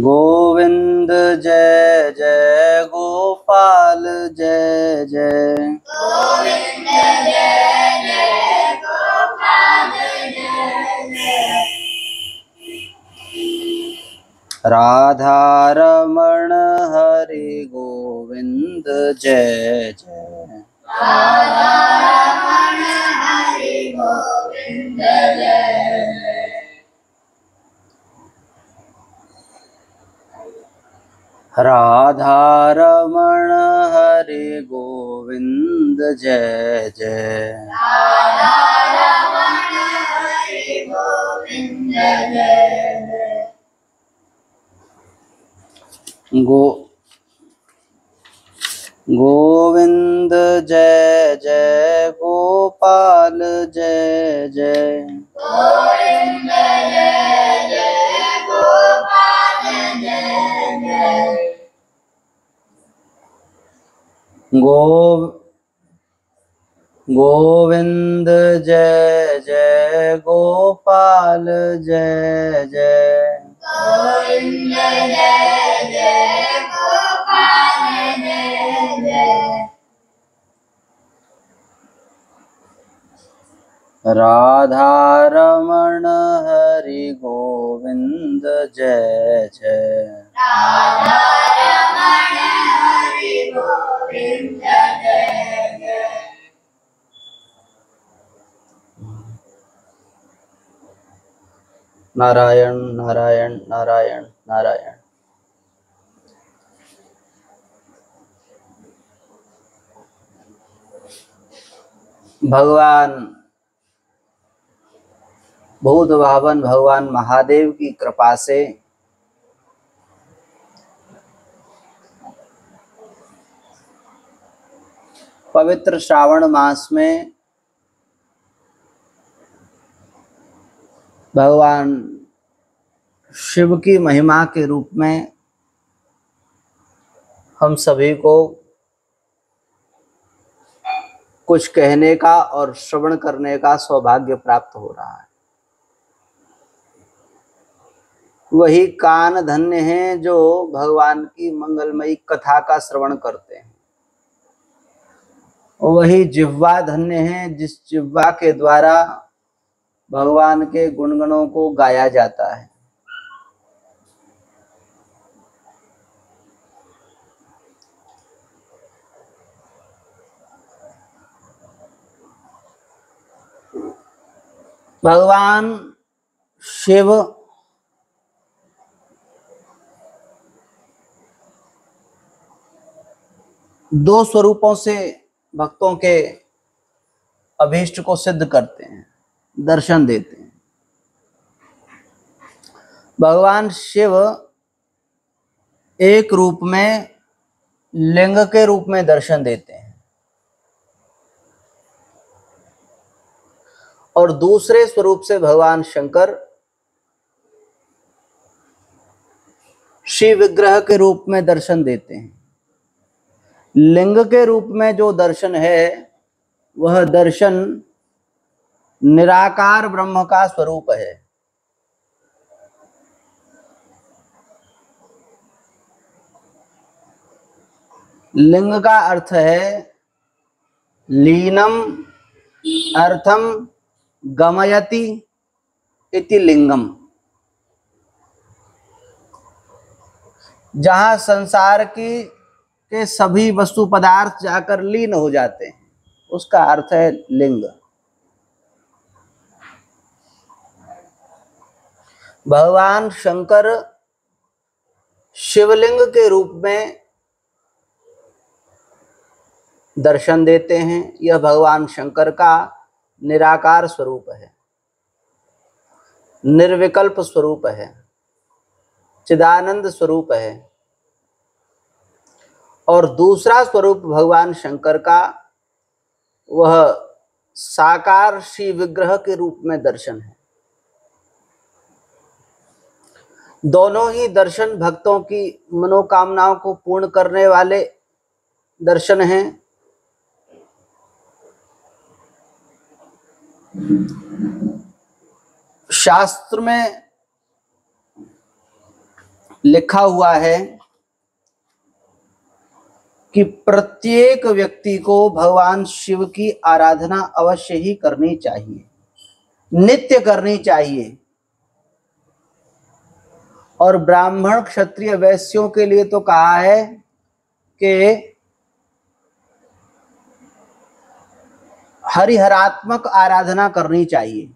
गोविंद जय जय गोपाल जय जय। गोविंद जय जय गोपाल जय जय। राधा रमण हरि गोविंद जय जय। राधा रमण हरि गोविंद जय जय। राधा रमण हरि गोविंद जय जय। राधा रमण हरि गोविंद जय जय। गोविंद जय जय गोपाल जय जय। गोविंद जय जय गोपाल जय जय। गोविंद जय जय गोपाल जय जय। गोविंद जय जय गोपाल जय जय। राधा रमण हरि गोविंद जय जय। राधा रमण हरि गोविंद जय जय। नारायण नारायण नारायण नारायण। भगवान भूत भावन भगवान महादेव की कृपा से पवित्र श्रावण मास में भगवान शिव की महिमा के रूप में हम सभी को कुछ कहने का और श्रवण करने का सौभाग्य प्राप्त हो रहा है। वही कान धन्य हैं जो भगवान की मंगलमयी कथा का श्रवण करते हैं। वही जिह्वा धन्य हैं जिस जिह्वा के द्वारा भगवान के गुणगणों को गाया जाता है। भगवान शिव दो स्वरूपों से भक्तों के अभीष्ट को सिद्ध करते हैं, दर्शन देते हैं। भगवान शिव एक रूप में लिंग के रूप में दर्शन देते हैं और दूसरे स्वरूप से भगवान शंकर शिव विग्रह के रूप में दर्शन देते हैं। लिंग के रूप में जो दर्शन है वह दर्शन निराकार ब्रह्म का स्वरूप है। लिंग का अर्थ है लीनम अर्थम गमयति इति लिंगम। जहां संसार के सभी वस्तु पदार्थ जाकर लीन हो जाते हैं उसका अर्थ है लिंग। भगवान शंकर शिवलिंग के रूप में दर्शन देते हैं। यह भगवान शंकर का निराकार स्वरूप है, निर्विकल्प स्वरूप है, चिदानंद स्वरूप है। और दूसरा स्वरूप भगवान शंकर का वह साकार श्री विग्रह के रूप में दर्शन है। दोनों ही दर्शन भक्तों की मनोकामनाओं को पूर्ण करने वाले दर्शन हैं। शास्त्र में लिखा हुआ है कि प्रत्येक व्यक्ति को भगवान शिव की आराधना अवश्य ही करनी चाहिए, नित्य करनी चाहिए। और ब्राह्मण क्षत्रिय वैश्यों के लिए तो कहा है कि हरिहरात्मक आराधना करनी चाहिए।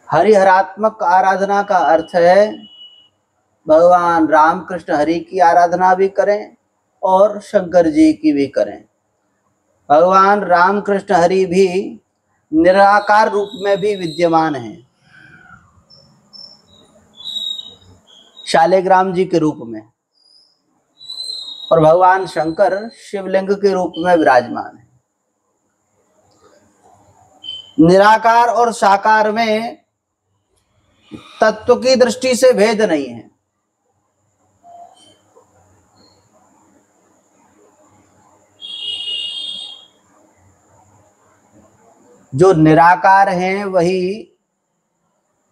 हरिहरात्मक आराधना का अर्थ है भगवान रामकृष्ण हरि की आराधना भी करें और शंकर जी की भी करें। भगवान रामकृष्ण हरि भी निराकार रूप में भी विद्यमान हैं, शालिग्राम जी के रूप में, और भगवान शंकर शिवलिंग के रूप में विराजमान है। निराकार और साकार में तत्व की दृष्टि से भेद नहीं है। जो निराकार हैं वही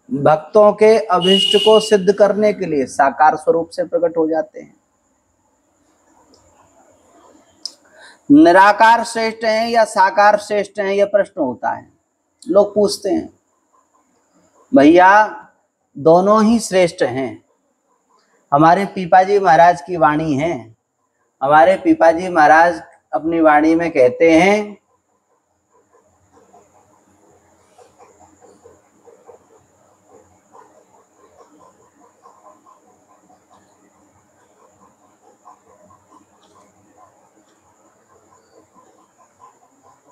भक्तों के अभिष्ट को सिद्ध करने के लिए साकार स्वरूप से प्रकट हो जाते हैं। निराकार श्रेष्ठ हैं या साकार श्रेष्ठ हैं, यह प्रश्न होता है। लोग पूछते हैं, भैया दोनों ही श्रेष्ठ हैं। हमारे पीपाजी महाराज की वाणी है, हमारे पीपाजी महाराज अपनी वाणी में कहते हैं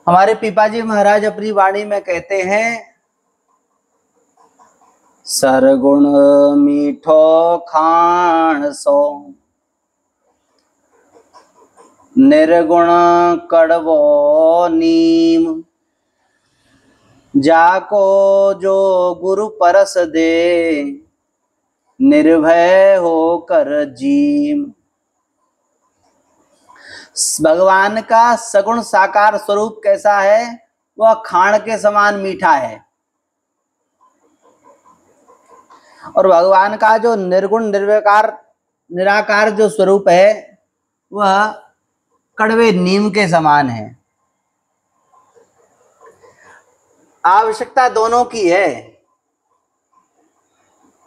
हमारे पीपाजी महाराज अपनी वाणी में कहते हैं, सरगुण मीठो खान सो, निर्गुण कड़वो नीम, जाको जो गुरु परस दे, निर्भय होकर जीम। भगवान का सगुण साकार स्वरूप कैसा है? वह खाण के समान मीठा है। और भगवान का जो निर्गुण निर्विकार निराकार जो स्वरूप है वह कड़वे नीम के समान है। आवश्यकता दोनों की है।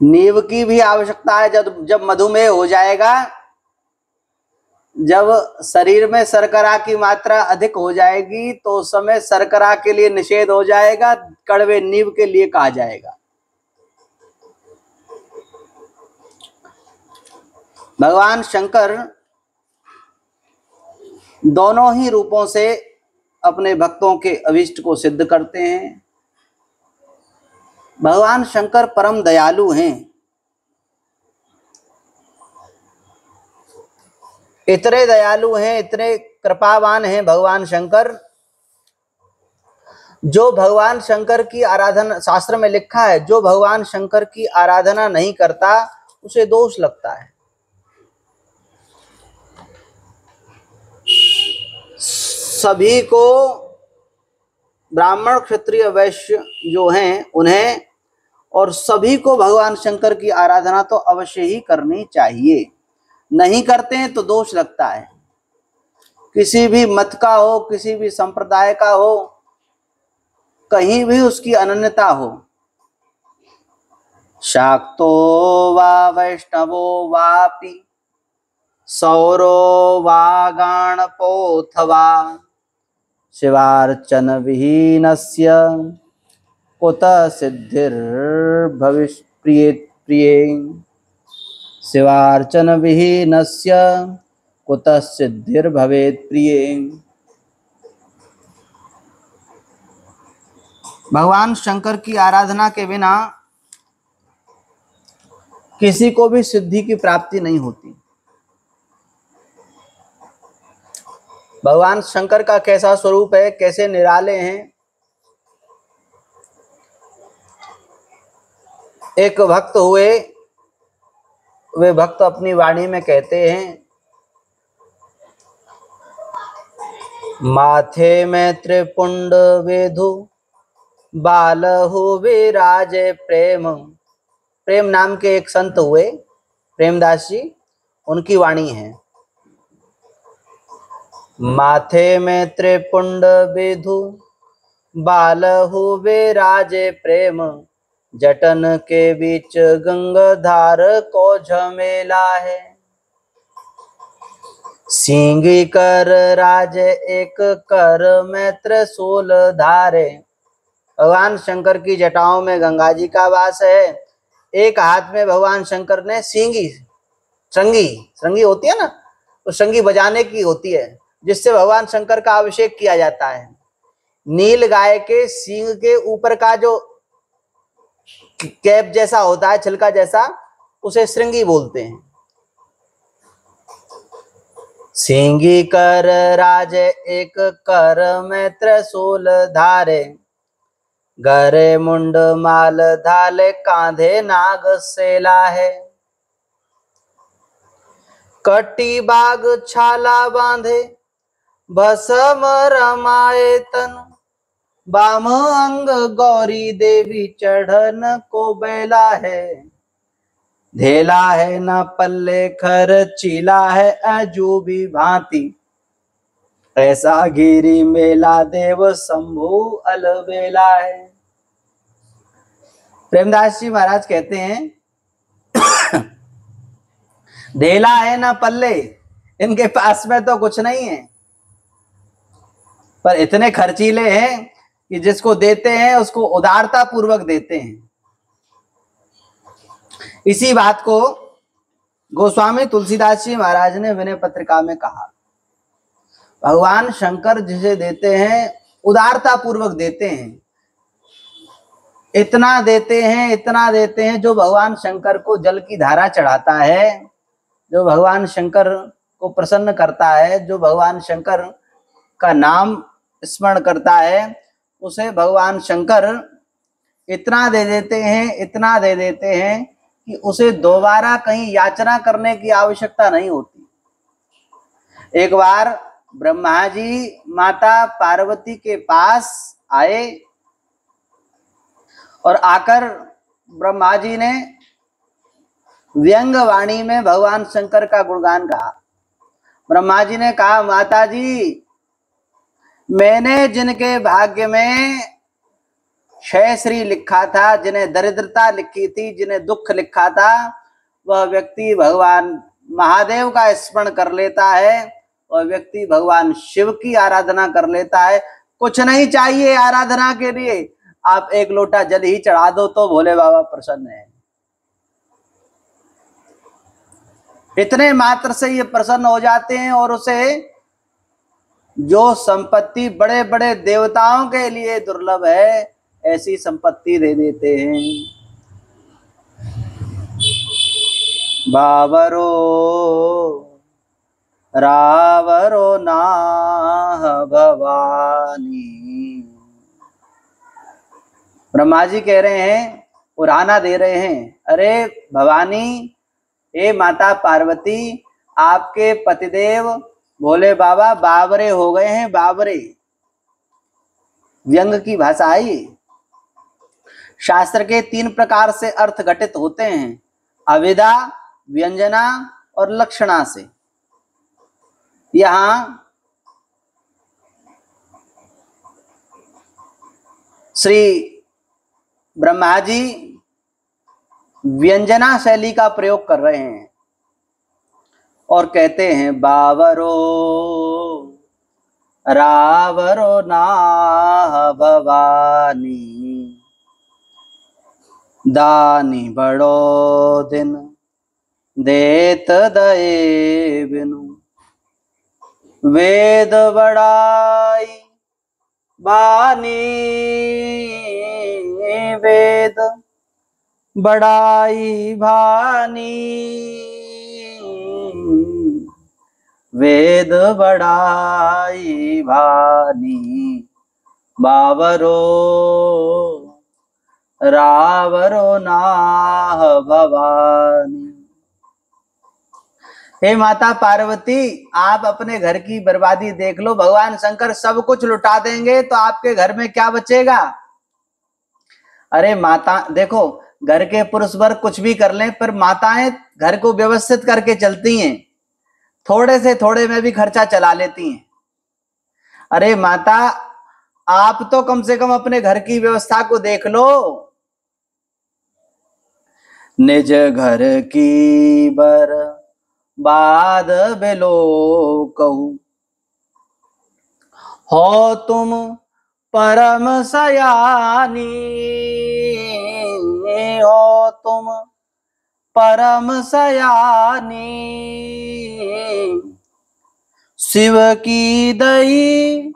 नीम की भी आवश्यकता है। जब मधुमेह हो जाएगा, जब शरीर में शर्करा की मात्रा अधिक हो जाएगी तो उस समय शर्करा के लिए निषेध हो जाएगा, कड़वे नीम के लिए कहा जाएगा। भगवान शंकर दोनों ही रूपों से अपने भक्तों के अभिष्ट को सिद्ध करते हैं। भगवान शंकर परम दयालु हैं। इतने दयालु हैं, इतने कृपावान हैं भगवान शंकर। जो भगवान शंकर की आराधना, शास्त्र में लिखा है, जो भगवान शंकर की आराधना नहीं करता उसे दोष लगता है। सभी को, ब्राह्मण क्षत्रिय वैश्य जो हैं उन्हें, और सभी को भगवान शंकर की आराधना तो अवश्य ही करनी चाहिए। नहीं करते हैं तो दोष लगता है। किसी भी मत का हो, किसी भी संप्रदाय का हो, कहीं भी उसकी अनन्यता हो, शाक्तो वा वैष्णवो वापि, सौरो वा गाणपोऽथवा, शिवार्चन विहीनस्य कुतः सिद्धिर्भविष्यप्रिये, शिवार्चन विहीनस्य कुतः सिद्धिर्भवेत् प्रिये। भगवान शंकर की आराधना के बिना किसी को भी सिद्धि की प्राप्ति नहीं होती। भगवान शंकर का कैसा स्वरूप है, कैसे निराले हैं। एक भक्त हुए, वे भक्त अपनी वाणी में कहते हैं, माथे में त्रिपुंड वेधु, बालहु विराजे प्रेम। प्रेम नाम के एक संत हुए, प्रेमदास जी, उनकी वाणी है। माथे में त्रिपुंड विधु बालहु विराजे प्रेम, जटन के बीच गंगाधार को झमेला है। सींगी कर राज एक कर में त्रिशूल धारे। भगवान शंकर की जटाओं में गंगा जी का वास है। एक हाथ में भगवान शंकर ने सींगी, श्रृंगी होती है ना, तो श्रृंगी बजाने की होती है, जिससे भगवान शंकर का अभिषेक किया जाता है। नील गाय के सींग के ऊपर का जो कैप जैसा होता है, छिलका जैसा, उसे श्रृंगी बोलते हैं। सींगी कर राज एक कर में त्रिशूल धारे, गरे मुंड माल धाले कांधे नाग सेला है। कटी बाग छाला बांधे भस्म रमाए तन, बाम अंग गौरी देवी चढ़न को बेला है। धेला है न पल्ले खर चीला है अजूबी भांति, ऐसा गिरी मेला देव शंभु अलबेला है। प्रेमदास जी महाराज कहते हैं धेला है ना पल्ले, इनके पास में तो कुछ नहीं है, पर इतने खर्चीले हैं कि जिसको देते हैं उसको उदारता पूर्वक देते हैं। इसी बात को गोस्वामी तुलसीदास जी महाराज ने विनय पत्रिका में कहा। भगवान शंकर जिसे देते हैं उदारता पूर्वक देते हैं। इतना देते हैं, इतना देते हैं, जो भगवान शंकर को जल की धारा चढ़ाता है, जो भगवान शंकर को प्रसन्न करता है, जो भगवान शंकर का नाम स्मरण करता है, उसे भगवान शंकर इतना दे देते हैं, इतना दे देते हैं कि उसे दोबारा कहीं याचना करने की आवश्यकता नहीं होती। एक बार ब्रह्मा जी माता पार्वती के पास आए और आकर ब्रह्मा जी ने व्यंग वाणी में भगवान शंकर का गुणगान कहा। ब्रह्मा जी ने कहा, माता जी, मैंने जिनके भाग्य में क्षय श्री लिखा था, जिन्हें दरिद्रता लिखी थी, जिन्हें दुख लिखा था, वह व्यक्ति भगवान महादेव का स्मरण कर लेता है, वह व्यक्ति भगवान शिव की आराधना कर लेता है। कुछ नहीं चाहिए आराधना के लिए, आप एक लोटा जल ही चढ़ा दो तो भोले बाबा प्रसन्न है। इतने मात्र से ये प्रसन्न हो जाते हैं और उसे जो संपत्ति बड़े बड़े देवताओं के लिए दुर्लभ है, ऐसी संपत्ति दे देते हैं। बाबरो रावरो नाह भवानी। ब्रह्मा जी कह रहे हैं, उराना दे रहे हैं, अरे भवानी, हे माता पार्वती, आपके पतिदेव भोले बाबा बाबरे हो गए हैं। बाबरे व्यंग की भाषा है। शास्त्र के 3 प्रकार से अर्थ घटित होते हैं, अविदा, व्यंजना और लक्षणा से। यहां श्री ब्रह्मा जी व्यंजना शैली का प्रयोग कर रहे हैं और कहते हैं, बावरो रावरो नाह भवानी, दानी बड़ो दिन देत दये बिनु, वेद बड़ाई बानी, वेद बड़ाई भानी, वेद बड़ाई भानी, बावरो रावरो नाह भवानी। हे माता पार्वती, आप अपने घर की बर्बादी देख लो। भगवान शंकर सब कुछ लुटा देंगे तो आपके घर में क्या बचेगा? अरे माता देखो, घर के पुरुष वर्ग कुछ भी कर लें, पर माताएं घर को व्यवस्थित करके चलती हैं, थोड़े से थोड़े में भी खर्चा चला लेती हैं। अरे माता, आप तो कम से कम अपने घर की व्यवस्था को देख लो। निज घर की बर्बाद बेलो कहू, हो तुम परम सयानी, हो तुम परम सयानी। शिव की दई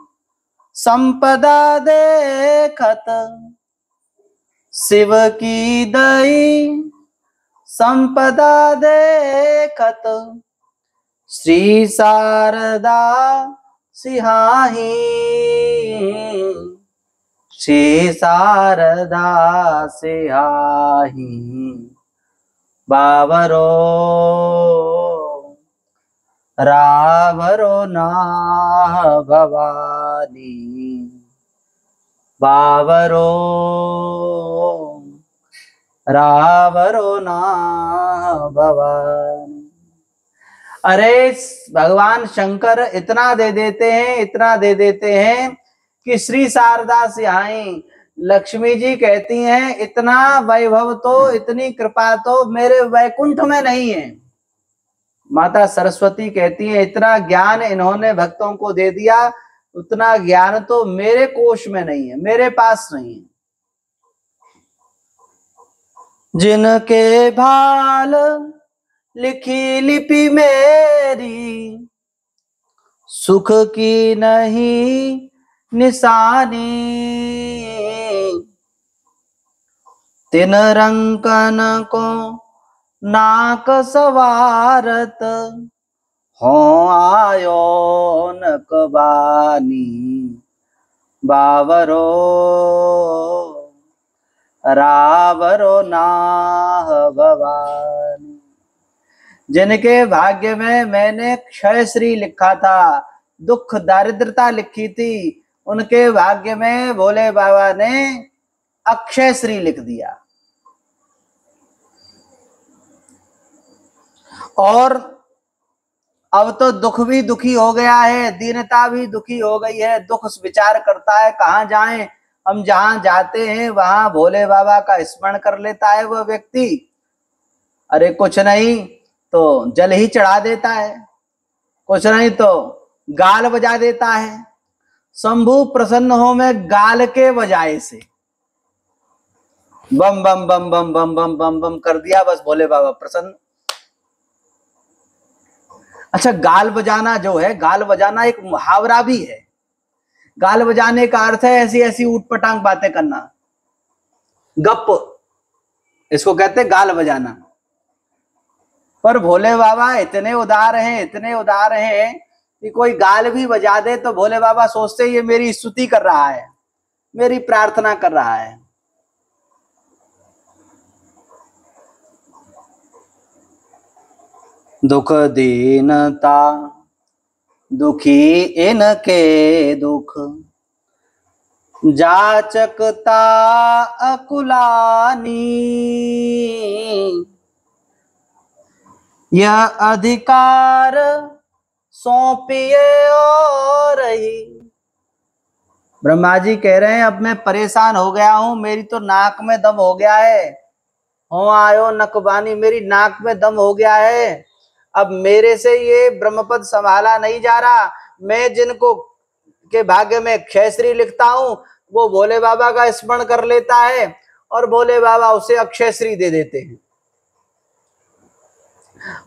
संपदा देखत, शिव की दई संपदा देखत, श्री शारदा सिहाही, श्री शारदा सिहाही। बावरो रावरो ना भवानी, बावरो रावरो ना भवानी। अरे भगवान शंकर इतना दे देते हैं, इतना दे देते हैं कि श्री शारदा सिहाई। लक्ष्मी जी कहती हैं इतना वैभव तो, इतनी कृपा तो मेरे वैकुंठ में नहीं है। माता सरस्वती कहती हैं इतना ज्ञान इन्होंने भक्तों को दे दिया, उतना ज्ञान तो मेरे कोश में नहीं है, मेरे पास नहीं है। जिनके भाल लिखी लिपि मेरी, सुख की नहीं निशानी, तिन रंकन को नाक सवारत, हो आयो नकबानी। बावरो रावरो नाह भवानी। जिनके भाग्य में मैंने क्षय श्री लिखा था, दुख दारिद्रता लिखी थी, उनके भाग्य में भोले बाबा ने अक्षय श्री लिख दिया। और अब तो दुख भी दुखी हो गया है, दीनता भी दुखी हो गई है, दुख विचार करता है कहाँ जाएं। हम जहां जाते हैं वहां भोले बाबा का स्मरण कर लेता है वह व्यक्ति। अरे कुछ नहीं तो जल ही चढ़ा देता है, कुछ नहीं तो गाल बजा देता है। शंभु प्रसन्न हो में गाल के बजाए से बम बम बम बम बम बम बम बम कर दिया, बस भोले बाबा प्रसन्न। अच्छा, गाल बजाना जो है, गाल बजाना एक मुहावरा भी है। गाल बजाने का अर्थ है ऐसी ऐसी ऊटपटांग बातें करना, गप, इसको कहते हैं गाल बजाना। पर भोले बाबा इतने उदार हैं, इतने उदार हैं कि कोई गाल भी बजा दे तो भोले बाबा सोचते ये मेरी स्तुति कर रहा है, मेरी प्रार्थना कर रहा है। दुख दीनता दुखी इनके दुख, जाचकता अकुलानी। यह अधिकार सौंपिए और ही। ब्रह्मा जी कह रहे हैं अब मैं परेशान हो गया हूं, मेरी तो नाक में दम हो गया है। हो आयो नकबानी, मेरी नाक में दम हो गया है, अब मेरे से ये ब्रह्मपद संभाला नहीं जा रहा। मैं जिनको के भाग्य में क्षयश्री लिखता हूं वो भोले बाबा का स्मरण कर लेता है और भोले बाबा उसे अक्षयश्री दे देते हैं।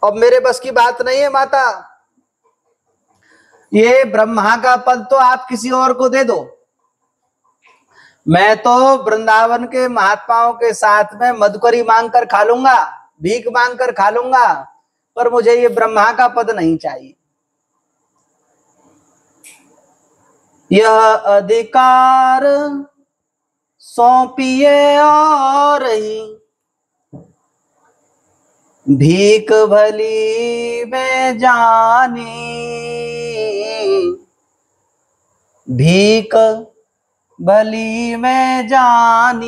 अब मेरे बस की बात नहीं है माता, ये ब्रह्मा का पद तो आप किसी और को दे दो। मैं तो वृंदावन के महात्माओं के साथ में मधुकरी मांग कर खा लूंगा, भीख मांग कर खा लूंगा, पर मुझे ये ब्रह्मा का पद नहीं चाहिए। यह अधिकार सौंपिए और ही, भीख भली में जानी। भीख भली मैं जानी,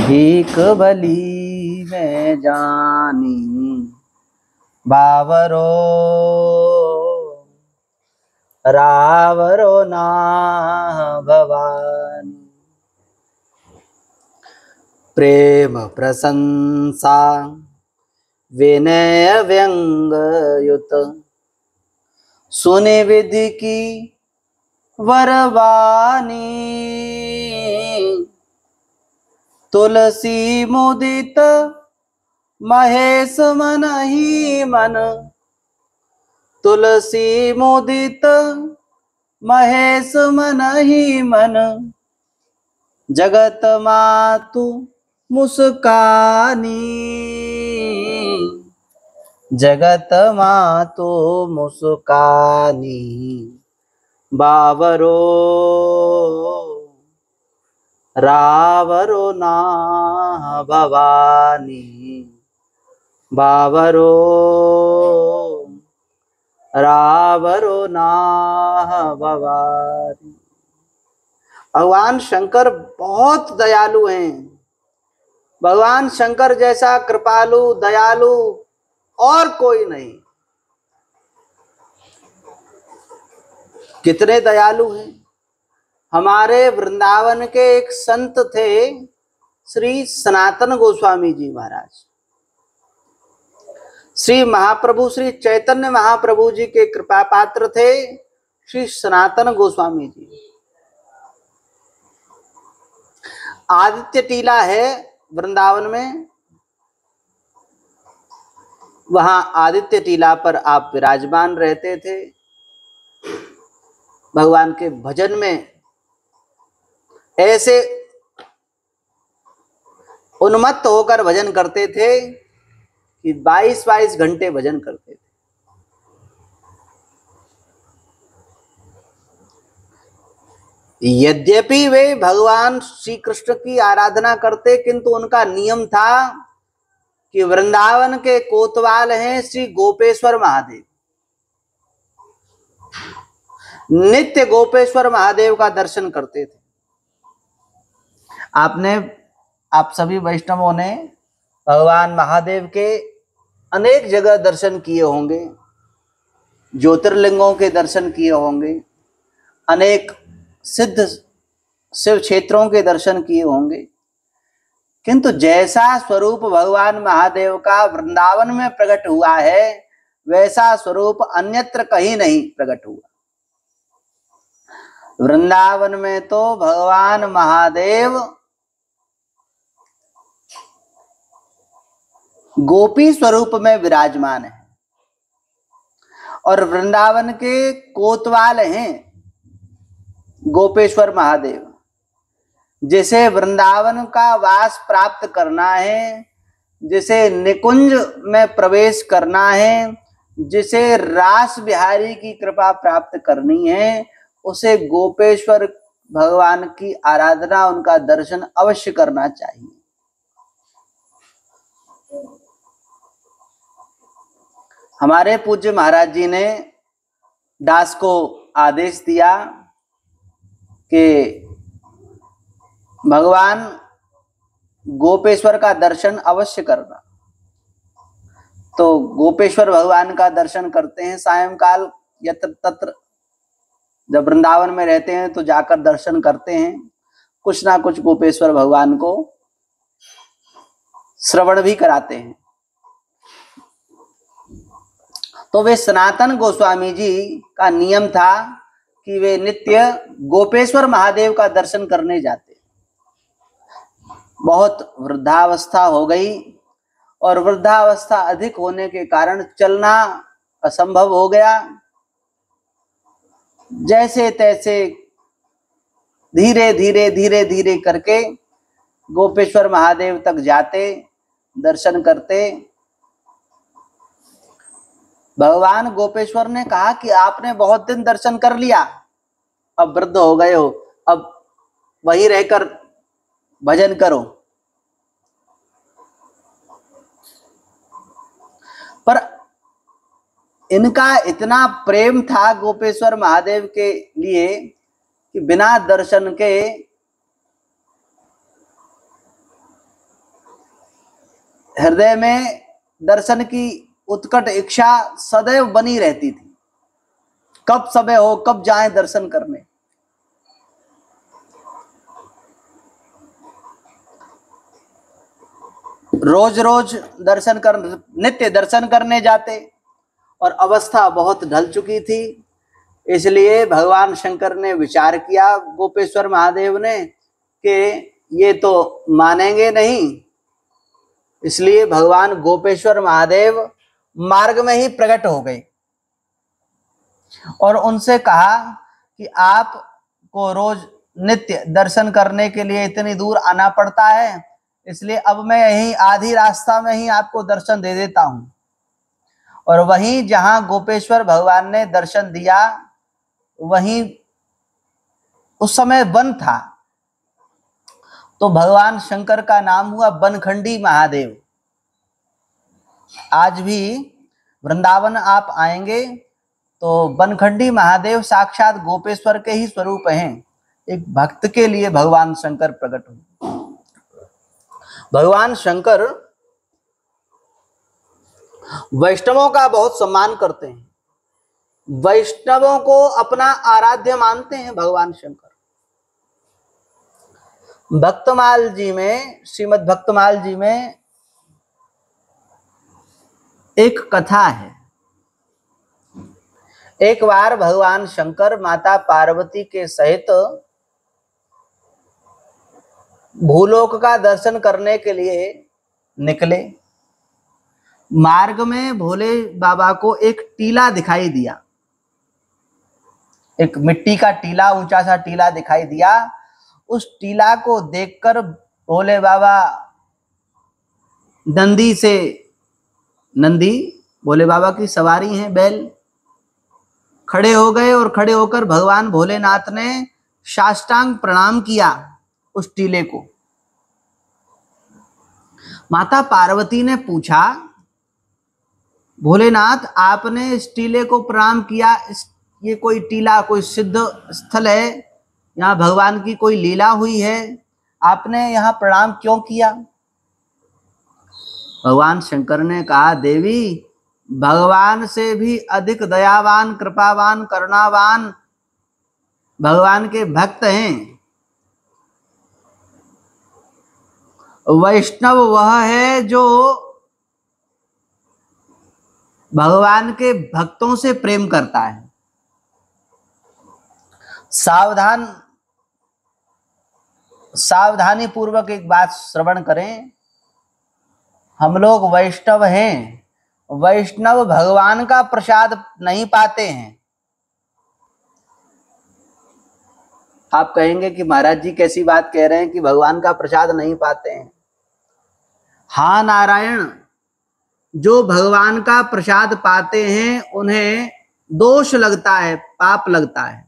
भीख भली मैं जानी, बावरो रावरो ना भवानी। प्रेम प्रशंसा विनय व्यंग युत, सुनि विधि की वरवानी, तुलसी मुदित महेश मन ही मन, तुलसी मुदित महेश मन ही मन, जगत मातु मुस्कानी, जगत मातु मुस्कानी, बावरो रावरो ना भवानी, बावरो रावरो ना भवानी। भगवान शंकर बहुत दयालु हैं। भगवान शंकर जैसा कृपालु दयालु और कोई नहीं। कितने दयालु हैं। हमारे वृंदावन के एक संत थे श्री सनातन गोस्वामी जी महाराज। श्री महाप्रभु श्री चैतन्य महाप्रभु जी के कृपा पात्र थे श्री सनातन गोस्वामी जी। आदित्य टीला है वृंदावन में, वहां आदित्य टीला पर आप विराजमान रहते थे। भगवान के भजन में ऐसे उन्मत्त होकर भजन करते थे कि 22-22 घंटे भजन करते थे। यद्यपि वे भगवान श्री कृष्ण की आराधना करते, किंतु उनका नियम था कि वृंदावन के कोतवाल हैं श्री गोपेश्वर महादेव, नित्य गोपेश्वर महादेव का दर्शन करते थे। आप सभी वैष्णवों ने भगवान महादेव के अनेक जगह दर्शन किए होंगे, ज्योतिर्लिंगों के दर्शन किए होंगे, अनेक सिद्ध शिव क्षेत्रों के दर्शन किए होंगे, किंतु जैसा स्वरूप भगवान महादेव का वृंदावन में प्रकट हुआ है वैसा स्वरूप अन्यत्र कहीं नहीं प्रकट हुआ। वृंदावन में तो भगवान महादेव गोपी स्वरूप में विराजमान है और वृंदावन के कोतवाल हैं गोपेश्वर महादेव। जिसे वृंदावन का वास प्राप्त करना है, जिसे निकुंज में प्रवेश करना है, जिसे रास बिहारी की कृपा प्राप्त करनी है, उसे गोपेश्वर भगवान की आराधना उनका दर्शन अवश्य करना चाहिए। हमारे पूज्य महाराज जी ने दास को आदेश दिया कि भगवान गोपेश्वर का दर्शन अवश्य करना। तो गोपेश्वर भगवान का दर्शन करते हैं सायंकाल यत्र तत्र, जब वृंदावन में रहते हैं तो जाकर दर्शन करते हैं, कुछ ना कुछ गोपेश्वर भगवान को श्रवण भी कराते हैं। तो वे सनातन गोस्वामी जी का नियम था कि वे नित्य गोपेश्वर महादेव का दर्शन करने जाते। बहुत वृद्धावस्था हो गई और वृद्धावस्था अधिक होने के कारण चलना असंभव हो गया। जैसे तैसे धीरे धीरे करके गोपेश्वर महादेव तक जाते, दर्शन करते। भगवान गोपेश्वर ने कहा कि आपने बहुत दिन दर्शन कर लिया, अब वृद्ध हो गए हो, अब वहीं रहकर भजन करो। पर इनका इतना प्रेम था गोपेश्वर महादेव के लिए कि बिना दर्शन के हृदय में दर्शन की उत्कट इच्छा सदैव बनी रहती थी। कब समय हो, कब जाएं दर्शन करने। रोज रोज दर्शन कर, नित्य दर्शन करने जाते और अवस्था बहुत ढल चुकी थी। इसलिए भगवान शंकर ने विचार किया, गोपेश्वर महादेव ने, कि ये तो मानेंगे नहीं। इसलिए भगवान गोपेश्वर महादेव मार्ग में ही प्रकट हो गए और उनसे कहा कि आपको रोज नित्य दर्शन करने के लिए इतनी दूर आना पड़ता है, इसलिए अब मैं यही आधी रास्ता में ही आपको दर्शन दे देता हूं। और वहीं जहां गोपेश्वर भगवान ने दर्शन दिया, वहीं उस समय वन था, तो भगवान शंकर का नाम हुआ बनखंडी महादेव। आज भी वृंदावन आप आएंगे तो बनखंडी महादेव साक्षात गोपेश्वर के ही स्वरूप हैं। एक भक्त के लिए भगवान शंकर प्रकट हुए। भगवान शंकर वैष्णवों का बहुत सम्मान करते हैं, वैष्णवों को अपना आराध्य मानते हैं भगवान शंकर। भक्तमाल जी में, श्रीमद् भक्तमाल जी में एक कथा है। एक बार भगवान शंकर माता पार्वती के सहित भूलोक का दर्शन करने के लिए निकले। मार्ग में भोले बाबा को एक टीला दिखाई दिया, एक मिट्टी का टीला, ऊंचा सा टीला दिखाई दिया। उस टीला को देखकर भोले बाबा नंदी भोले बाबा की सवारी है, बैल, खड़े हो गए और खड़े होकर भगवान भोलेनाथ ने साष्टांग प्रणाम किया उस टीले को। माता पार्वती ने पूछा, भोलेनाथ आपने इस टीले को प्रणाम किया, ये कोई टीला कोई सिद्ध स्थल है, यहाँ भगवान की कोई लीला हुई है, आपने यहाँ प्रणाम क्यों किया? भगवान शंकर ने कहा, देवी, भगवान से भी अधिक दयावान, कृपावान, करुणावान भगवान के भक्त हैं। वैष्णव वह है जो भगवान के भक्तों से प्रेम करता है। सावधानी पूर्वक एक बात श्रवण करें। हम लोग वैष्णव हैं, वैष्णव भगवान का प्रसाद नहीं पाते हैं। आप कहेंगे कि महाराज जी कैसी बात कह रहे हैं कि भगवान का प्रसाद नहीं पाते हैं। हाँ नारायण, जो भगवान का प्रसाद पाते हैं उन्हें दोष लगता है, पाप लगता है।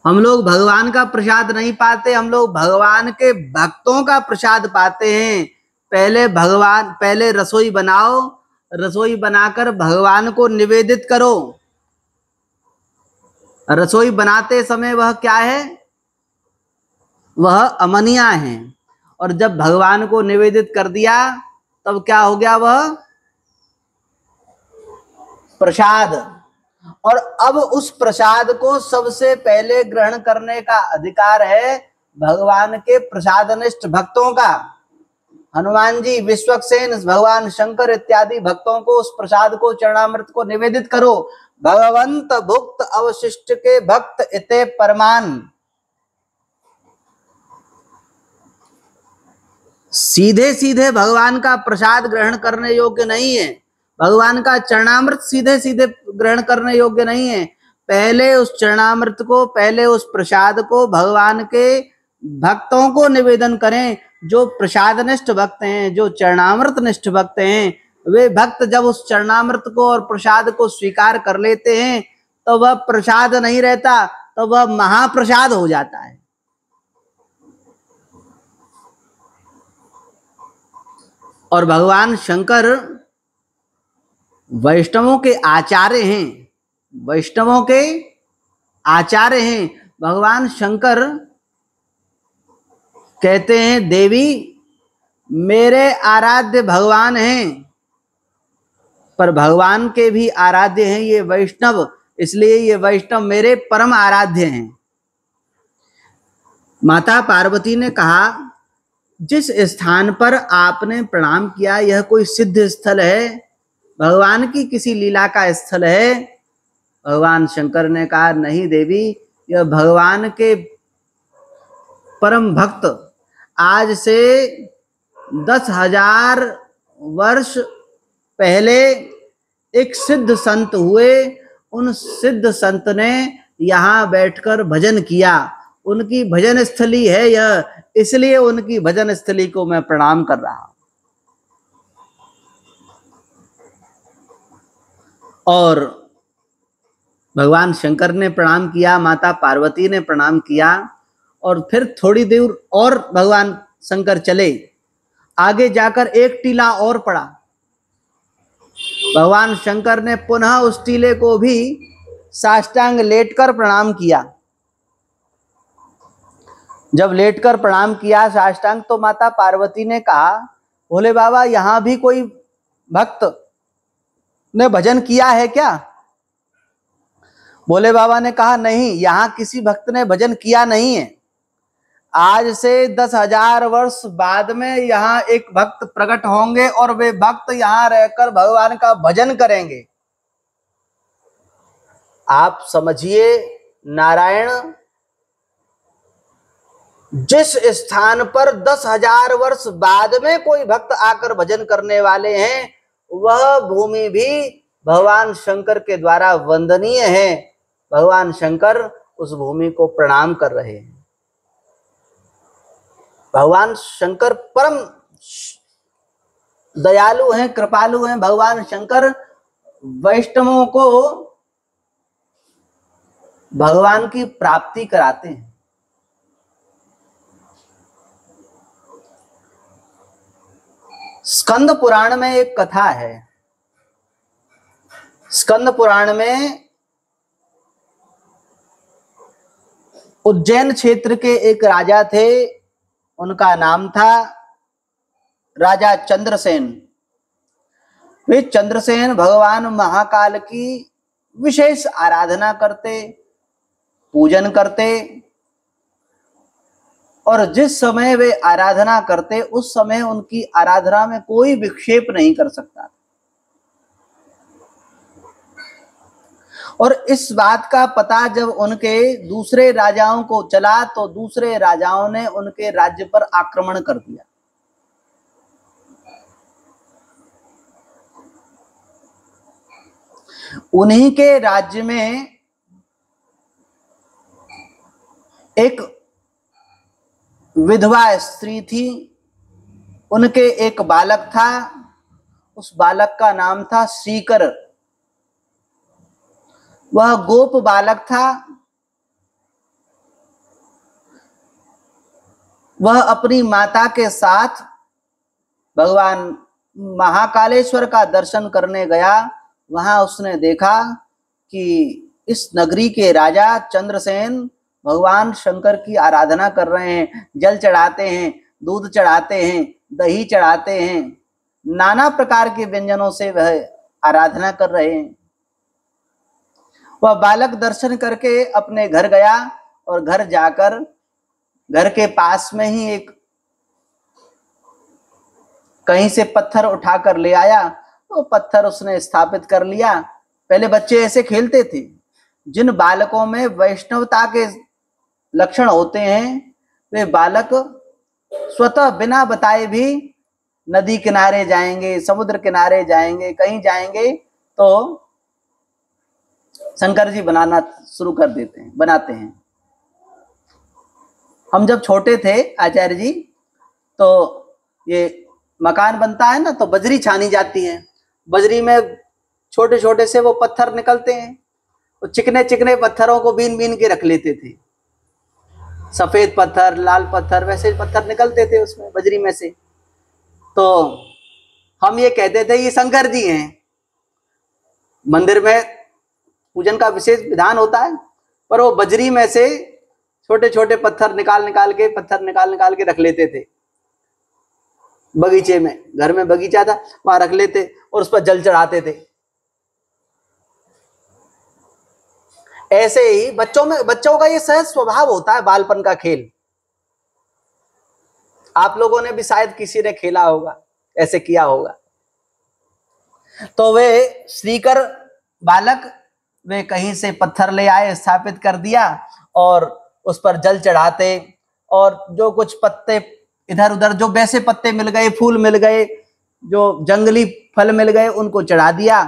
हम लोग भगवान का प्रसाद नहीं पाते, हम लोग भगवान के भक्तों का प्रसाद पाते हैं। पहले रसोई बनाओ, रसोई बनाकर भगवान को निवेदित करो। रसोई बनाते समय वह क्या है? वह अमनिया है। और जब भगवान को निवेदित कर दिया तब क्या हो गया? वह प्रसाद। और अब उस प्रसाद को सबसे पहले ग्रहण करने का अधिकार है भगवान के प्रसादनिष्ठ भक्तों का। हनुमान जी, विश्वक्सेन, भगवान शंकर इत्यादि भक्तों को उस प्रसाद को, चरणामृत को निवेदित करो। भगवंत भुक्त अवशिष्ट के भक्त इते परमान। सीधे सीधे भगवान का प्रसाद ग्रहण करने योग्य नहीं है। भगवान का चरणामृत सीधे सीधे ग्रहण करने योग्य नहीं है। पहले उस चरणामृत को, पहले उस प्रसाद को भगवान के भक्तों को निवेदन करें। जो प्रसादनिष्ठ भक्त हैं, जो चरणामृत निष्ठ भक्त हैं, वे भक्त जब उस चरणामृत को और प्रसाद को स्वीकार कर लेते हैं तो वह प्रसाद नहीं रहता, तो वह महाप्रसाद हो जाता है। और भगवान शंकर वैष्णवों के आचार्य हैं, वैष्णवों के आचार्य हैं। भगवान शंकर कहते हैं देवी मेरे आराध्य भगवान हैं, पर भगवान के भी आराध्य हैं ये वैष्णव, इसलिए ये वैष्णव मेरे परम आराध्य हैं। माता पार्वती ने कहा जिस स्थान पर आपने प्रणाम किया यह कोई सिद्ध स्थल है, भगवान की किसी लीला का स्थल है? भगवान शंकर ने कहा नहीं देवी, यह भगवान के परम भक्त आज से 10,000 वर्ष पहले एक सिद्ध संत हुए, उन सिद्ध संत ने यहाँ बैठकर भजन किया, उनकी भजन स्थली है यह, इसलिए उनकी भजन स्थली को मैं प्रणाम कर रहा हूं। और भगवान शंकर ने प्रणाम किया, माता पार्वती ने प्रणाम किया, और फिर थोड़ी देर और भगवान शंकर चले, आगे जाकर एक टीला और पड़ा। भगवान शंकर ने पुनः उस टीले को भी साष्टांग लेटकर प्रणाम किया। जब लेटकर प्रणाम किया साष्टांग, तो माता पार्वती ने कहा भोले बाबा यहां भी कोई भक्त ने भजन किया है क्या? भोले बाबा ने कहा नहीं, यहां किसी भक्त ने भजन किया नहीं है। आज से 10,000 वर्ष बाद में यहाँ एक भक्त प्रकट होंगे और वे भक्त यहाँ रहकर भगवान का भजन करेंगे। आप समझिए नारायण जिस स्थान पर 10,000 वर्ष बाद में कोई भक्त आकर भजन करने वाले हैं, वह भूमि भी भगवान शंकर के द्वारा वंदनीय है। भगवान शंकर उस भूमि को प्रणाम कर रहे हैं। भगवान शंकर परम दयालु हैं, कृपालु हैं। भगवान शंकर वैष्णवों को भगवान की प्राप्ति कराते हैं। स्कंद पुराण में एक कथा है। स्कंद पुराण में उज्जैन क्षेत्र के एक राजा थे, उनका नाम था राजा चंद्रसेन। वे चंद्रसेन भगवान महाकाल की विशेष आराधना करते, पूजन करते, और जिस समय वे आराधना करते उस समय उनकी आराधना में कोई विक्षेप नहीं कर सकता। और इस बात का पता जब उनके दूसरे राजाओं को चला तो दूसरे राजाओं ने उनके राज्य पर आक्रमण कर दिया। उन्हीं के राज्य में एक विधवा स्त्री थी, उनके एक बालक था, उस बालक का नाम था श्रीकर। वह गोप बालक था। वह अपनी माता के साथ भगवान महाकालेश्वर का दर्शन करने गया। वहां उसने देखा कि इस नगरी के राजा चंद्रसेन भगवान शंकर की आराधना कर रहे हैं, जल चढ़ाते हैं, दूध चढ़ाते हैं, दही चढ़ाते हैं, नाना प्रकार के व्यंजनों से वह आराधना कर रहे हैं। वह बालक दर्शन करके अपने घर गया और घर जाकर घर के पास में ही एक कहीं से पत्थर उठाकर ले आया। वो पत्थर उसने स्थापित कर लिया। पहले बच्चे ऐसे खेलते थे। जिन बालकों में वैष्णवता के लक्षण होते हैं वे बालक स्वतः बिना बताए भी नदी किनारे जाएंगे, समुद्र किनारे जाएंगे, कहीं जाएंगे तो शंकर जी बनाना शुरू कर देते हैं, बनाते हैं। हम जब छोटे थे आचार्य जी, तो ये मकान बनता है ना, तो बजरी छानी जाती है। बजरी में छोटे छोटे से वो पत्थर निकलते हैं। वो चिकने चिकने पत्थरों को बीन बीन के रख लेते थे। सफेद पत्थर, लाल पत्थर, वैसे पत्थर निकलते थे उसमें बजरी में से। तो हम ये कहते थे ये शंकर जी हैं। मंदिर में पूजन का विशेष विधान होता है, पर वो बजरी में से छोटे छोटे पत्थर निकाल निकाल के रख लेते थे बगीचे में। घर में बगीचा था, वहां रख लेते और उस पर जल चढ़ाते थे। ऐसे ही बच्चों का ये सहज स्वभाव होता है, बालपन का खेल। आप लोगों ने भी शायद किसी ने खेला होगा, ऐसे किया होगा। तो वे श्रीकर बालक वे कहीं से पत्थर ले आए, स्थापित कर दिया और उस पर जल चढ़ाते, और जो कुछ पत्ते इधर उधर, जो वैसे पत्ते मिल गए, फूल मिल गए, जो जंगली फल मिल गए, उनको चढ़ा दिया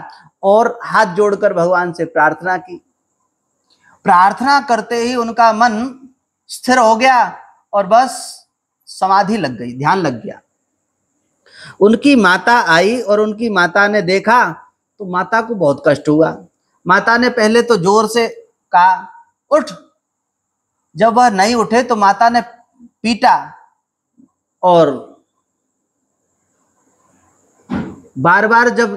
और हाथ जोड़कर भगवान से प्रार्थना की। प्रार्थना करते ही उनका मन स्थिर हो गया और बस समाधि लग गई, ध्यान लग गया। उनकी माता आई और उनकी माता ने देखा तो माता को बहुत कष्ट हुआ। माता ने पहले तो जोर से कहा उठ, जब वह नहीं उठे तो माता ने पीटा और बार बार जब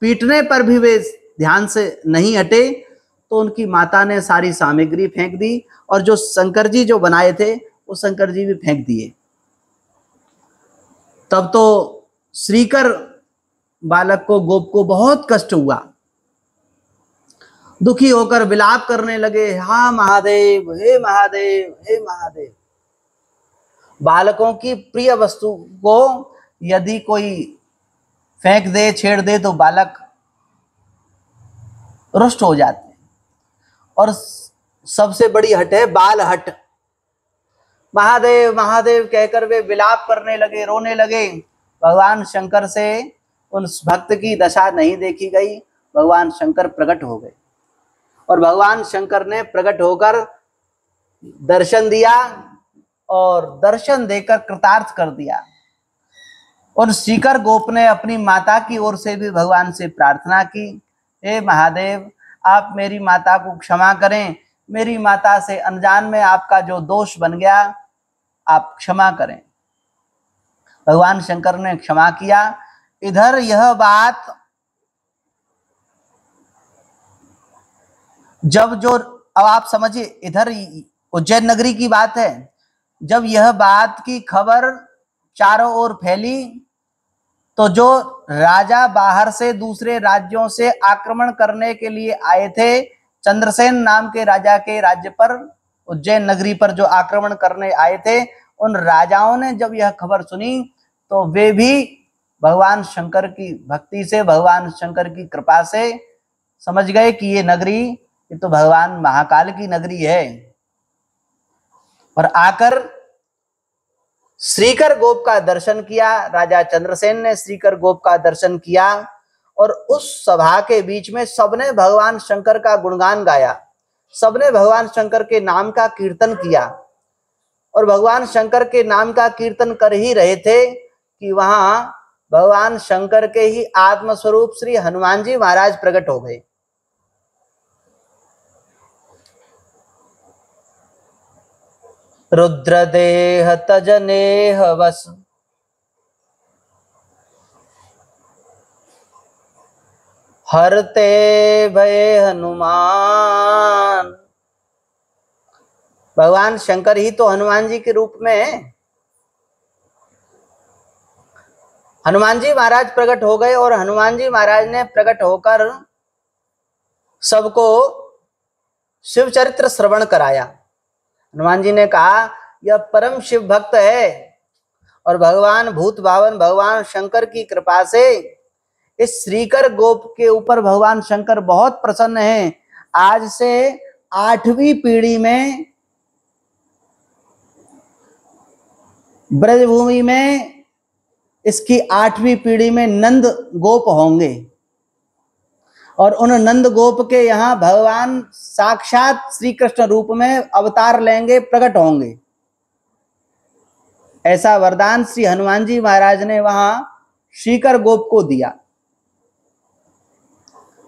पीटने पर भी वे ध्यान से नहीं हटे तो उनकी माता ने सारी सामग्री फेंक दी और जो शंकर जी जो बनाए थे वो शंकर जी भी फेंक दिए। तब तो श्रीकर बालक को, गोप को बहुत कष्ट हुआ। दुखी होकर विलाप करने लगे, हा महादेव, हे महादेव, हे महादेव। बालकों की प्रिय वस्तु को यदि कोई फेंक दे, छेड़ दे तो बालक रुष्ट हो जाते हैं। और सबसे बड़ी हट है बाल हट। महादेव महादेव कहकर वे विलाप करने लगे, रोने लगे। भगवान शंकर से उस भक्त की दशा नहीं देखी गई। भगवान शंकर प्रकट हो गए और भगवान शंकर ने प्रकट होकर दर्शन दिया और दर्शन देकर कृतार्थ कर दिया। और श्रीकर गोप ने अपनी माता की ओर से भी भगवान से प्रार्थना की, हे महादेव, आप मेरी माता को क्षमा करें, मेरी माता से अनजान में आपका जो दोष बन गया आप क्षमा करें। भगवान शंकर ने क्षमा किया। इधर यह बात अब आप समझिए, इधर उज्जैन नगरी की बात है। जब यह बात की खबर चारों ओर फैली तो जो राजा बाहर से दूसरे राज्यों से आक्रमण करने के लिए आए थे, चंद्रसेन नाम के राजा के राज्य पर, उज्जैन नगरी पर जो आक्रमण करने आए थे, उन राजाओं ने जब यह खबर सुनी तो वे भी भगवान शंकर की भक्ति से, भगवान शंकर की कृपा से समझ गए कि ये नगरी, ये तो भगवान महाकाल की नगरी है। और आकर श्रीकर गोप का दर्शन किया। राजा चंद्रसेन ने श्रीकर गोप का दर्शन किया और उस सभा के बीच में सबने भगवान शंकर का गुणगान गाया, सबने भगवान शंकर के नाम का कीर्तन किया। और भगवान शंकर के नाम का कीर्तन कर ही रहे थे कि वहां भगवान शंकर के ही आत्मस्वरूप श्री हनुमान जी महाराज प्रकट हो गए। रुद्रदेह तजनेह वस, हरते भय हनुमान। भगवान शंकर ही तो हनुमान जी के रूप में है। हनुमान जी महाराज प्रकट हो गए और हनुमान जी महाराज ने प्रकट होकर सबको शिव चरित्र श्रवण कराया। हनुमान जी ने कहा यह परम शिव भक्त है और भगवान भूत भावन भगवान शंकर की कृपा से इस श्रीकर गोप के ऊपर भगवान शंकर बहुत प्रसन्न हैं। आज से 8वीं पीढ़ी में ब्रजभूमि में, इसकी 8वीं पीढ़ी में नंद गोप होंगे और उन नंद गोप के यहाँ भगवान साक्षात श्री कृष्ण रूप में अवतार लेंगे, प्रकट होंगे। ऐसा वरदान श्री हनुमान जी महाराज ने वहां श्रीकर गोप को दिया।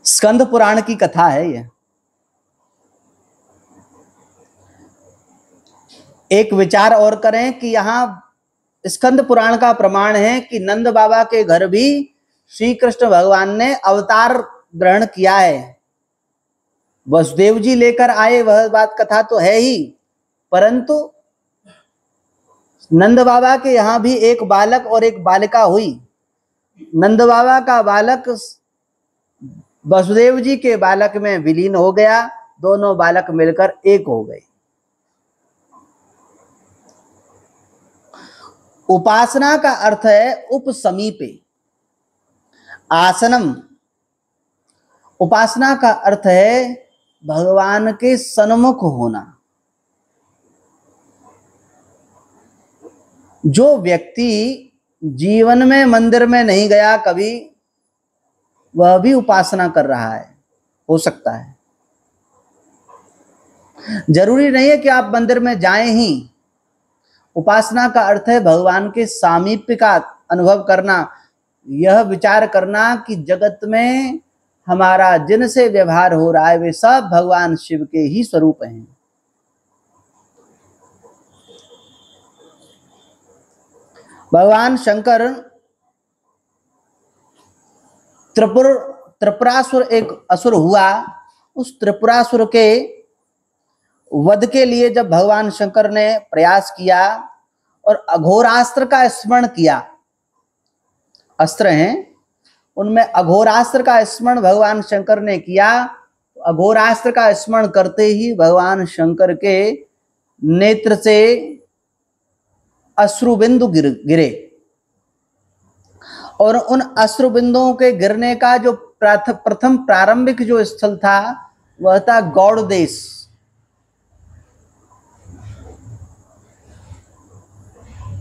स्कंद पुराण की कथा है यह। एक विचार और करें कि यहां स्कंद पुराण का प्रमाण है कि नंद बाबा के घर भी श्री कृष्ण भगवान ने अवतार ग्रहण किया है। वसुदेव जी लेकर आए वह बात कथा तो है ही, परंतु नंद बाबा के यहाँ भी एक बालक और एक बालिका हुई। नंद बाबा का बालक वसुदेव जी के बालक में विलीन हो गया, दोनों बालक मिलकर एक हो गए। उपासना का अर्थ है उपसमीपे, आसनम। उपासना का अर्थ है भगवान के सन्मुख होना। जो व्यक्ति जीवन में मंदिर में नहीं गया कभी, वह भी उपासना कर रहा है, हो सकता है। जरूरी नहीं है कि आप मंदिर में जाएं ही। उपासना का अर्थ है भगवान के सामीप्य का अनुभव करना, यह विचार करना कि जगत में हमारा जिनसे व्यवहार हो रहा है वे सब भगवान शिव के ही स्वरूप हैं। भगवान शंकर त्रिपुरासुर एक असुर हुआ, उस त्रिपुरासुर के वध के लिए जब भगवान शंकर ने प्रयास किया और अघोरास्त्र का स्मरण किया, अस्त्र हैं उनमें अघोरास्त्र का स्मरण भगवान शंकर ने किया, तो अघोरास्त्र का स्मरण करते ही भगवान शंकर के नेत्र से अश्रुबिंदु गिरे और उन अश्रुबिंदुओं के गिरने का जो प्रथम प्रारंभिक जो स्थल था वह था गौड़ देश।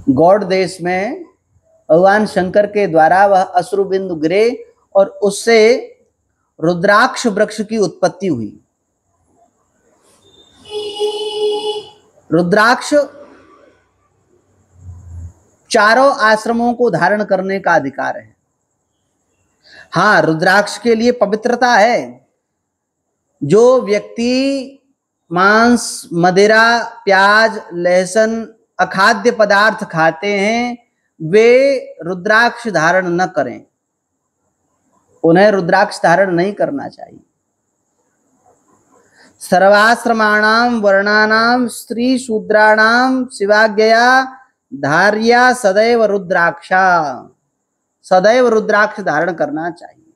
गौड़ देश में भगवान शंकर के द्वारा वह अश्रुबिंदु गिरे और उससे रुद्राक्ष वृक्ष की उत्पत्ति हुई। रुद्राक्ष चारों आश्रमों को धारण करने का अधिकार है। हाँ, रुद्राक्ष के लिए पवित्रता है। जो व्यक्ति मांस, मदिरा, प्याज, लहसुन, अखाद्य पदार्थ खाते हैं वे रुद्राक्ष धारण न करें, उन्हें रुद्राक्ष धारण नहीं करना चाहिए। सर्वाश्रमाणाम वर्णानाम स्त्री शूद्राणाम शिवाज्ञया धार्या सदैव रुद्राक्षा, सदैव रुद्राक्ष धारण करना चाहिए।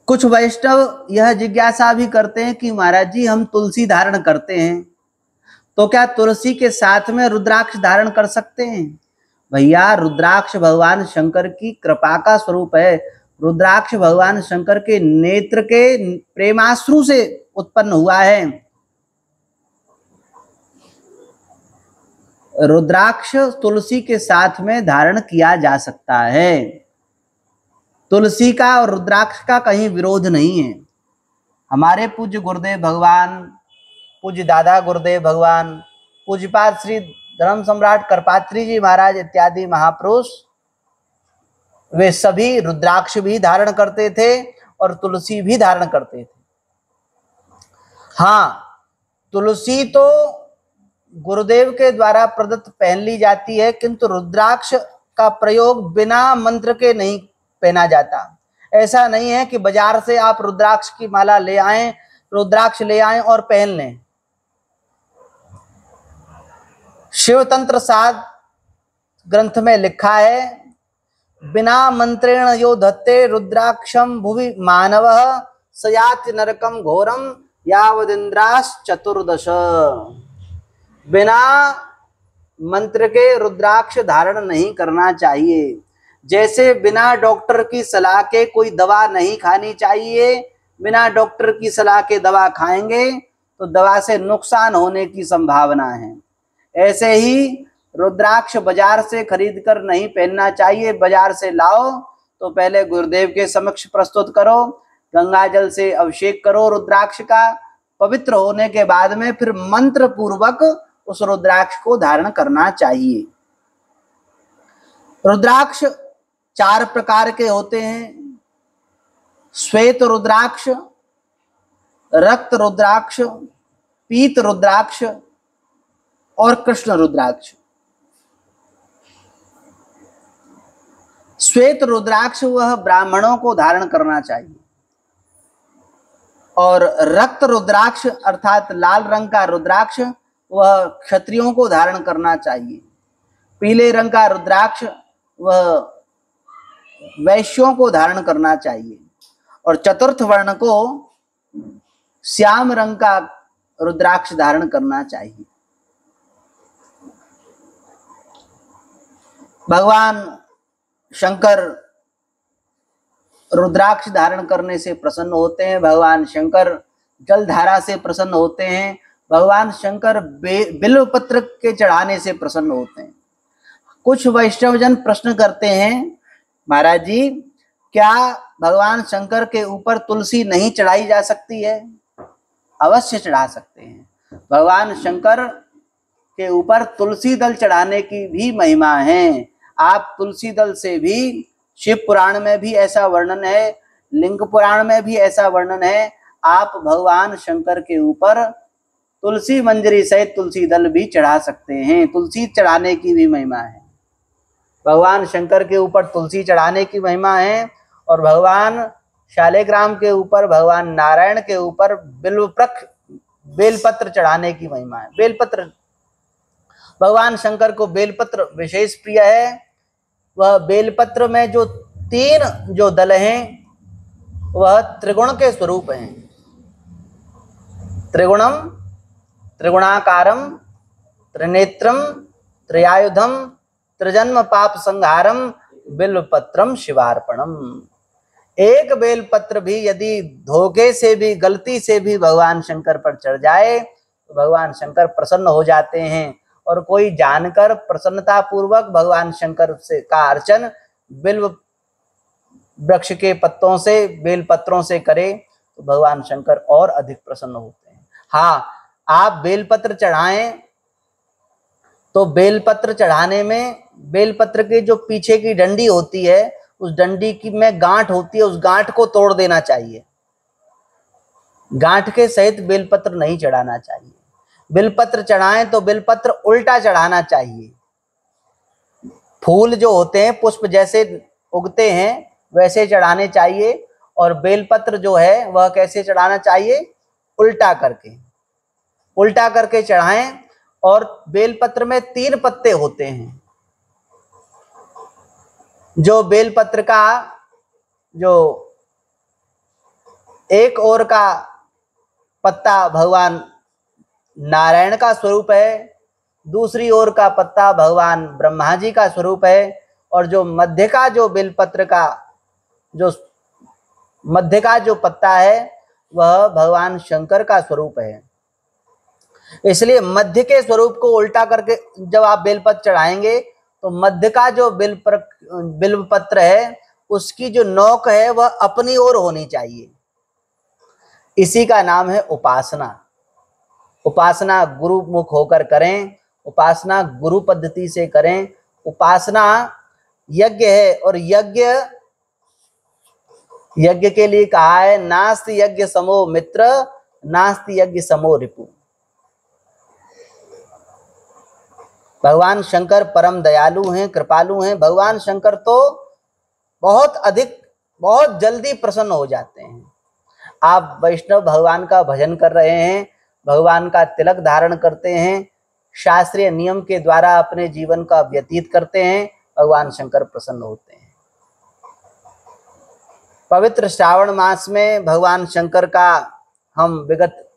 कुछ वैष्णव यह जिज्ञासा भी करते हैं कि महाराज जी हम तुलसी धारण करते हैं, तो क्या तुलसी के साथ में रुद्राक्ष धारण कर सकते हैं? भैया, रुद्राक्ष भगवान शंकर की कृपा का स्वरूप है। रुद्राक्ष भगवान शंकर के नेत्र के प्रेमाश्रु से उत्पन्न हुआ है। रुद्राक्ष तुलसी के साथ में धारण किया जा सकता है। तुलसी का और रुद्राक्ष का कहीं विरोध नहीं है। हमारे पूज्य गुरुदेव भगवान, पूज्य दादा गुरुदेव भगवान, पूज्यपाद श्री धर्म सम्राट करपात्री जी महाराज इत्यादि महापुरुष, वे सभी रुद्राक्ष भी धारण करते थे और तुलसी भी धारण करते थे। हाँ, तुलसी तो गुरुदेव के द्वारा प्रदत्त पहन ली जाती है, किंतु रुद्राक्ष का प्रयोग बिना मंत्र के नहीं पहना जाता। ऐसा नहीं है कि बाजार से आप रुद्राक्ष की माला ले आएं, रुद्राक्ष ले आएं और पहन लें। शिव तंत्र साध ग्रंथ में लिखा है, बिना मंत्रेण यो धत्ते रुद्राक्षम भुवि मानवः सयाति नरकम घोरम यावदिंद्रास चतुर्दश। बिना मंत्र के रुद्राक्ष धारण नहीं करना चाहिए। जैसे बिना डॉक्टर की सलाह के कोई दवा नहीं खानी चाहिए, बिना डॉक्टर की सलाह के दवा खाएंगे तो दवा से नुकसान होने की संभावना है। ऐसे ही रुद्राक्ष बाजार से खरीद कर नहीं पहनना चाहिए। बाजार से लाओ तो पहले गुरुदेव के समक्ष प्रस्तुत करो, गंगा जल से अभिषेक करो रुद्राक्ष का, पवित्र होने के बाद में फिर मंत्र पूर्वक उस रुद्राक्ष को धारण करना चाहिए। रुद्राक्ष 4 प्रकार के होते हैं, श्वेत रुद्राक्ष, रक्त रुद्राक्ष, पीत रुद्राक्ष और कृष्ण रुद्राक्ष। श्वेत रुद्राक्ष वह ब्राह्मणों को धारण करना चाहिए। और रक्त रुद्राक्ष अर्थात लाल रंग का रुद्राक्ष वह क्षत्रियों को धारण करना चाहिए। पीले रंग का रुद्राक्ष वह वैश्यों को धारण करना चाहिए। और चतुर्थ वर्ण को श्याम रंग का रुद्राक्ष धारण करना चाहिए। भगवान शंकर रुद्राक्ष धारण करने से प्रसन्न होते हैं। भगवान शंकर जलधारा से प्रसन्न होते हैं। भगवान शंकर बिल्व पत्र के चढ़ाने से प्रसन्न होते हैं। कुछ वैष्णवजन प्रश्न करते हैं, महाराज जी क्या भगवान शंकर के ऊपर तुलसी नहीं चढ़ाई जा सकती है? अवश्य चढ़ा सकते हैं। भगवान शंकर के ऊपर तुलसी दल चढ़ाने की भी महिमा है। आप तुलसी दल से भी, शिव पुराण में भी ऐसा वर्णन है, लिंग पुराण में भी ऐसा वर्णन है, आप भगवान शंकर के ऊपर तुलसी मंजरी सहित तुलसी दल भी चढ़ा सकते हैं। तुलसी चढ़ाने की भी महिमा है। भगवान शंकर के ऊपर तुलसी चढ़ाने की महिमा है। और भगवान शालिग्राम के ऊपर, भगवान नारायण के ऊपर बेलपत्र चढ़ाने की महिमा है। बेलपत्र, भगवान शंकर को बेलपत्र विशेष प्रिय है। वह बेलपत्र में जो 3 जो दल हैं वह त्रिगुण के स्वरूप हैं। त्रिगुणम, त्रिगुणाकारम, त्रिनेत्रम, त्रियायुधम, त्रिजन्म पाप संहारम, बिल्वपत्रम शिवार्पणम। एक बेलपत्र भी यदि धोखे से भी, गलती से भी भगवान शंकर पर चढ़ जाए तो भगवान शंकर प्रसन्न हो जाते हैं। और कोई जानकर प्रसन्नता पूर्वक भगवान शंकर से का अर्चन बिल्व वृक्ष के पत्तों से, बेल पत्रों से करे तो भगवान शंकर और अधिक प्रसन्न होते हैं। हाँ, आप बेलपत्र चढ़ाएं तो बेलपत्र चढ़ाने में बेलपत्र के जो पीछे की डंडी होती है, उस डंडी की में गांठ होती है, उस गांठ को तोड़ देना चाहिए। गांठ के सहित बेलपत्र नहीं चढ़ाना चाहिए। बेलपत्र चढ़ाएं तो बेलपत्र उल्टा चढ़ाना चाहिए। फूल जो होते हैं, पुष्प जैसे उगते हैं वैसे चढ़ाने चाहिए। और बेलपत्र जो है वह कैसे चढ़ाना चाहिए? उल्टा करके, उल्टा करके चढ़ाएं। और बेलपत्र में 3 पत्ते होते हैं। जो बेलपत्र का जो एक ओर का पत्ता भगवान नारायण का स्वरूप है, दूसरी ओर का पत्ता भगवान ब्रह्मा जी का स्वरूप है। और जो मध्य का जो बेलपत्र का जो मध्य का जो पत्ता है वह भगवान शंकर का स्वरूप है। इसलिए मध्य के स्वरूप को उल्टा करके जब आप बेलपत्र चढ़ाएंगे तो मध्य का जो बिल्वपत्र है उसकी जो नोक है वह अपनी ओर होनी चाहिए। इसी का नाम है उपासना। उपासना गुरु मुख होकर करें, उपासना गुरु पद्धति से करें। उपासना यज्ञ है और यज्ञ के लिए कहा है नास्ति यज्ञ समो मित्र, नास्ति यज्ञ समो रिपु। भगवान शंकर परम दयालु हैं, कृपालु हैं। भगवान शंकर तो बहुत जल्दी प्रसन्न हो जाते हैं। आप वैष्णव भगवान का भजन कर रहे हैं, भगवान का तिलक धारण करते हैं, शास्त्रीय नियम के द्वारा अपने जीवन का व्यतीत करते हैं, भगवान शंकर प्रसन्न होते हैं। पवित्र श्रावण मास में भगवान शंकर का हम विगत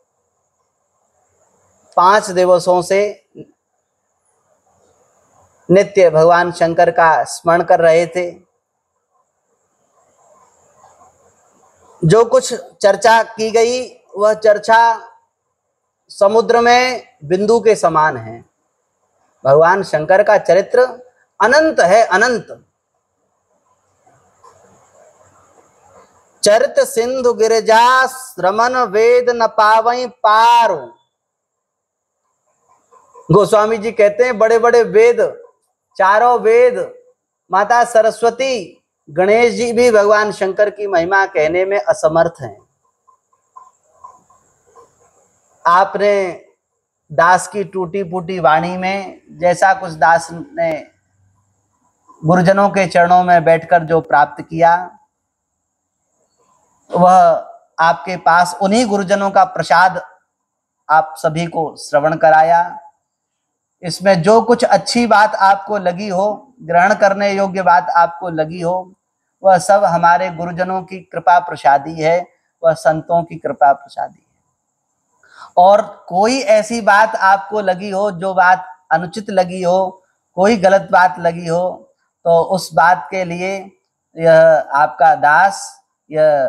5 दिवसों से नित्य भगवान शंकर का स्मरण कर रहे थे। जो कुछ चर्चा की गई वह चर्चा समुद्र में बिंदु के समान है। भगवान शंकर का चरित्र अनंत है, अनंत। चरित सिंधु गिरिजा रमन वेद न पावई पार। गोस्वामी जी कहते हैं बड़े बड़े वेद, चारों वेद, माता सरस्वती, गणेश जी भी भगवान शंकर की महिमा कहने में असमर्थ हैं। आपने दास की टूटी फूटी वाणी में जैसा कुछ दास ने गुरुजनों के चरणों में बैठकर जो प्राप्त किया वह आपके पास उन्हीं गुरुजनों का प्रसाद आप सभी को श्रवण कराया। इसमें जो कुछ अच्छी बात आपको लगी हो, ग्रहण करने योग्य बात आपको लगी हो, वह सब हमारे गुरुजनों की कृपा प्रसादी है, वह संतों की कृपा प्रसादी है। और कोई ऐसी बात आपको लगी हो, जो बात अनुचित लगी हो, कोई गलत बात लगी हो, तो उस बात के लिए यह आपका दास यह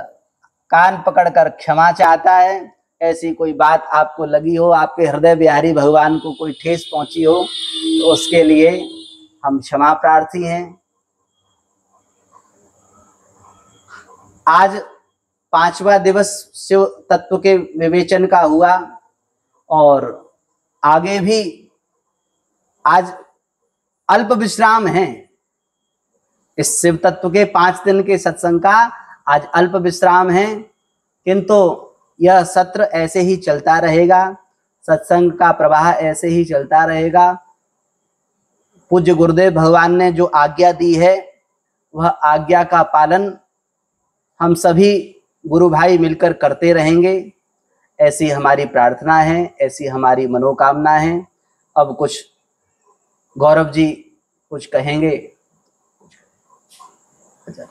कान पकड़कर क्षमा चाहता है। ऐसी कोई बात आपको लगी हो, आपके हृदय बिहारी भगवान को कोई ठेस पहुंची हो, तो उसके लिए हम क्षमा प्रार्थी हैं। आज 5वां दिवस शिव तत्व के विवेचन का हुआ और आगे भी आज अल्प विश्राम है। इस शिव तत्व के 5 दिन के सत्संग का आज अल्प विश्राम है, किंतु यह सत्र ऐसे ही चलता रहेगा, सत्संग का प्रवाह ऐसे ही चलता रहेगा। पूज्य गुरुदेव भगवान ने जो आज्ञा दी है, वह आज्ञा का पालन हम सभी गुरु भाई मिलकर करते रहेंगे, ऐसी हमारी प्रार्थना है, ऐसी हमारी मनोकामना है। अब कुछ गौरव जी कुछ कहेंगे। अच्छा।